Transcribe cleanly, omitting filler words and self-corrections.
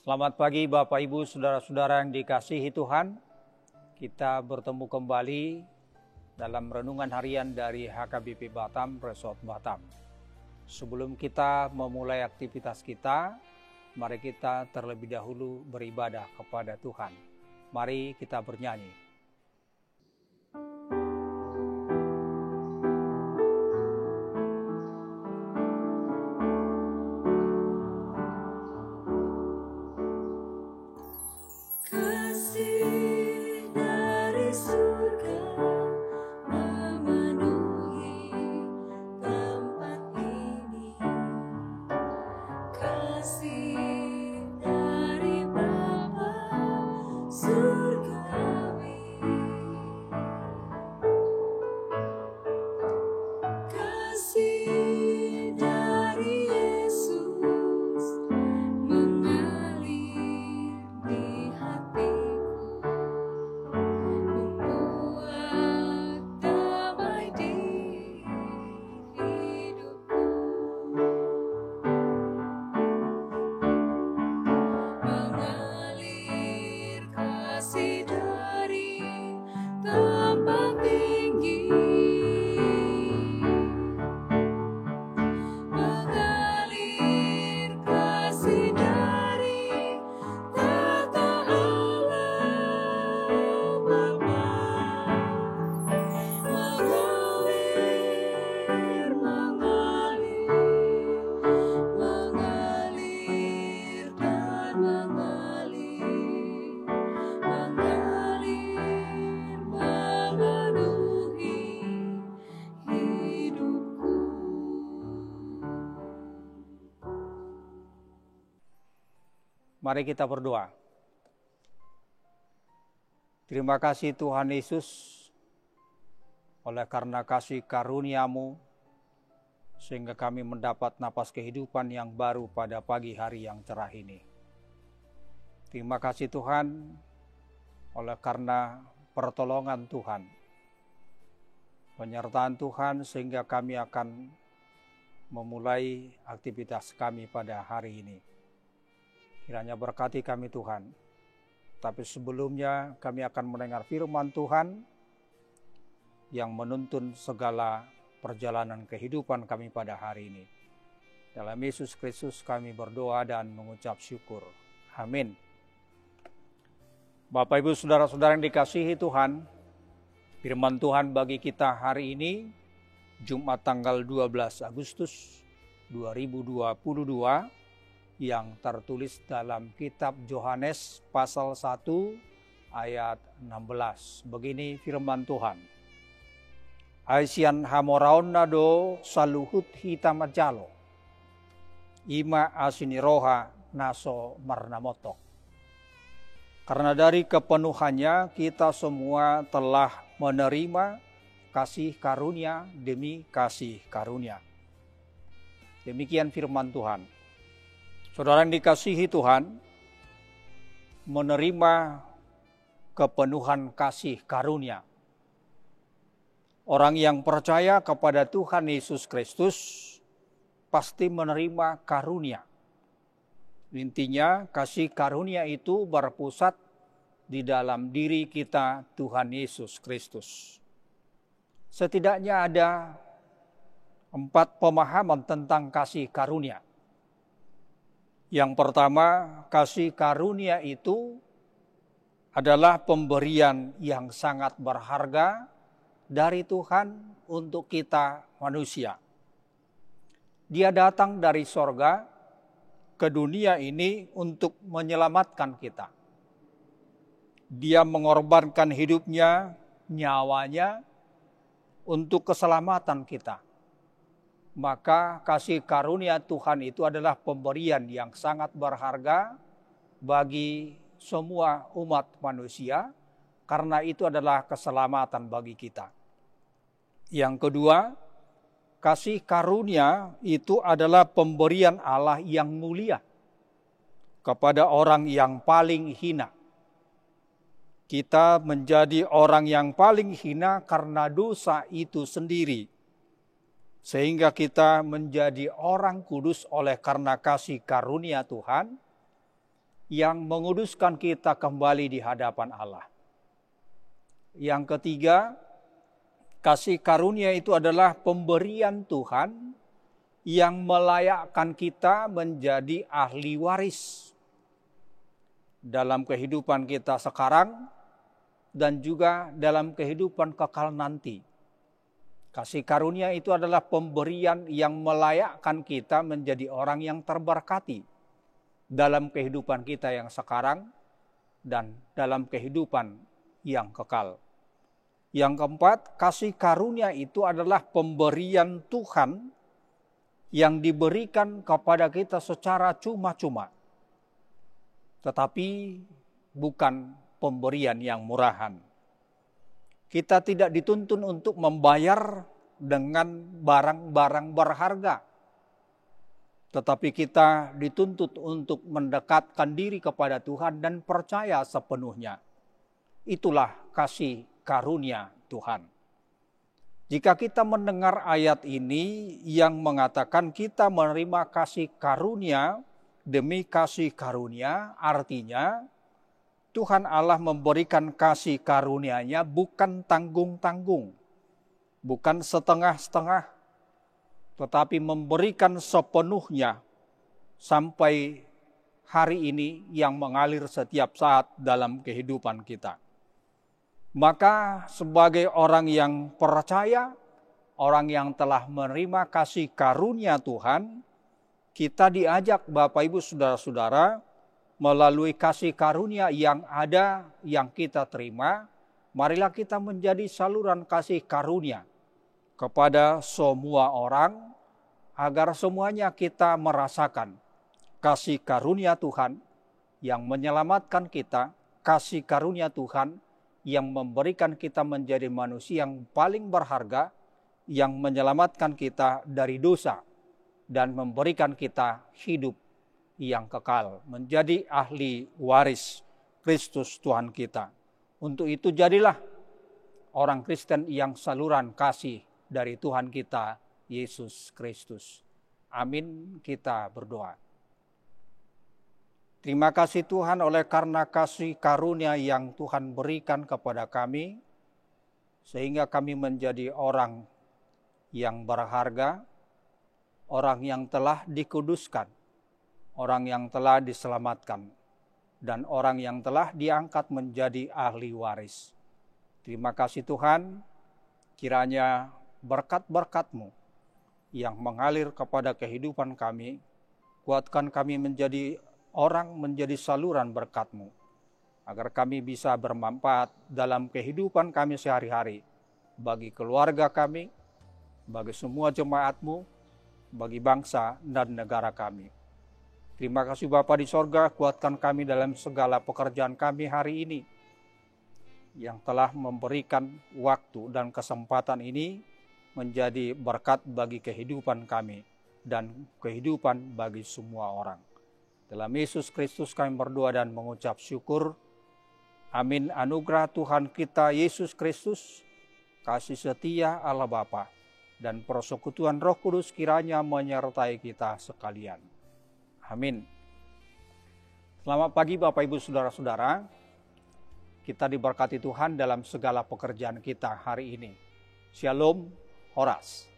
Selamat pagi Bapak Ibu, saudara-saudara yang dikasihi Tuhan. Kita bertemu kembali dalam renungan harian dari HKBP Batam, Resort Batam. Sebelum kita memulai aktivitas kita, mari kita terlebih dahulu beribadah kepada Tuhan. Mari kita bernyanyi. Mari kita berdoa. Terima kasih Tuhan Yesus, oleh karena kasih karunia-Mu, sehingga kami mendapat napas kehidupan yang baru pada pagi hari yang cerah ini. Terima kasih Tuhan, oleh karena pertolongan Tuhan, penyertaan Tuhan, sehingga kami akan memulai aktivitas kami pada hari ini. Kiranya berkati kami Tuhan. Tapi sebelumnya kami akan mendengar firman Tuhan yang menuntun segala perjalanan kehidupan kami pada hari ini. Dalam Yesus Kristus kami berdoa dan mengucap syukur. Amin. Bapak Ibu saudara-saudara yang dikasihi Tuhan, firman Tuhan bagi kita hari ini Jumat tanggal 12 Agustus 2022 yang tertulis dalam kitab Yohanes pasal 1 ayat 16. Begini firman Tuhan. Aisian hamoraon nado saluhut hitamajalo. Ima asiniroha naso marnamotok. Karena dari kepenuhannya kita semua telah menerima kasih karunia demi kasih karunia. Demikian firman Tuhan. Saudara yang dikasihi Tuhan, menerima kepenuhan kasih karunia. Orang yang percaya kepada Tuhan Yesus Kristus pasti menerima karunia. Intinya kasih karunia itu berpusat di dalam diri kita Tuhan Yesus Kristus. Setidaknya ada 4 pemahaman tentang kasih karunia. Yang pertama, kasih karunia itu adalah pemberian yang sangat berharga dari Tuhan untuk kita manusia. Dia datang dari sorga ke dunia ini untuk menyelamatkan kita. Dia mengorbankan hidupnya, nyawanya untuk keselamatan kita. Maka kasih karunia Tuhan itu adalah pemberian yang sangat berharga bagi semua umat manusia, karena itu adalah keselamatan bagi kita. Yang kedua, kasih karunia itu adalah pemberian Allah yang mulia kepada orang yang paling hina. Kita menjadi orang yang paling hina karena dosa itu sendiri. Sehingga kita menjadi orang kudus oleh karena kasih karunia Tuhan. yang menguduskan kita kembali di hadapan Allah. Yang ketiga, kasih karunia itu adalah pemberian Tuhan yang melayakkan kita menjadi ahli waris dalam kehidupan kita sekarang dan juga dalam kehidupan kekal nanti. Kasih karunia itu adalah pemberian yang melayakkan kita menjadi orang yang terberkati dalam kehidupan kita yang sekarang dan dalam kehidupan yang kekal. Yang keempat, kasih karunia itu adalah pemberian Tuhan yang diberikan kepada kita secara cuma-cuma. Tetapi bukan pemberian yang murahan. Kita tidak dituntun untuk membayar dengan barang-barang berharga. Tetapi kita dituntut untuk mendekatkan diri kepada Tuhan dan percaya sepenuhnya. Itulah kasih karunia Tuhan. Jika kita mendengar ayat ini yang mengatakan kita menerima kasih karunia demi kasih karunia, artinya Tuhan Allah memberikan kasih karunia-Nya bukan tanggung-tanggung, bukan setengah-setengah, tetapi memberikan sepenuhnya sampai hari ini yang mengalir setiap saat dalam kehidupan kita. Maka sebagai orang yang percaya, orang yang telah menerima kasih karunia Tuhan, kita diajak Bapak Ibu Saudara-saudara melalui kasih karunia yang ada, yang kita terima, marilah kita menjadi saluran kasih karunia kepada semua orang, agar semuanya kita merasakan kasih karunia Tuhan yang menyelamatkan kita, kasih karunia Tuhan yang memberikan kita menjadi manusia yang paling berharga, yang menyelamatkan kita dari dosa dan memberikan kita hidup yang kekal, menjadi ahli waris Kristus Tuhan kita. Untuk itu jadilah orang Kristen yang saluran kasih dari Tuhan kita Yesus Kristus. Amin, kita berdoa. Terima kasih Tuhan oleh karena kasih karunia yang Tuhan berikan kepada kami, sehingga kami menjadi orang yang berharga, orang yang telah dikuduskan, orang yang telah diselamatkan, dan orang yang telah diangkat menjadi ahli waris. Terima kasih Tuhan, kiranya berkat-berkat-Mu yang mengalir kepada kehidupan kami, kuatkan kami menjadi orang, menjadi saluran berkat-Mu, agar kami bisa bermanfaat dalam kehidupan kami sehari-hari, bagi keluarga kami, bagi semua jemaat-Mu, bagi bangsa dan negara kami. Terima kasih Bapa di sorga, kuatkan kami dalam segala pekerjaan kami hari ini, yang telah memberikan waktu dan kesempatan ini menjadi berkat bagi kehidupan kami dan kehidupan bagi semua orang. Dalam Yesus Kristus kami berdoa dan mengucap syukur. Amin. Anugerah Tuhan kita Yesus Kristus, kasih setia Allah Bapa, dan persekutuan Roh Kudus kiranya menyertai kita sekalian. Amin. Selamat pagi Bapak Ibu Saudara-saudara. Kita diberkati Tuhan dalam segala pekerjaan kita hari ini. Shalom, Horas.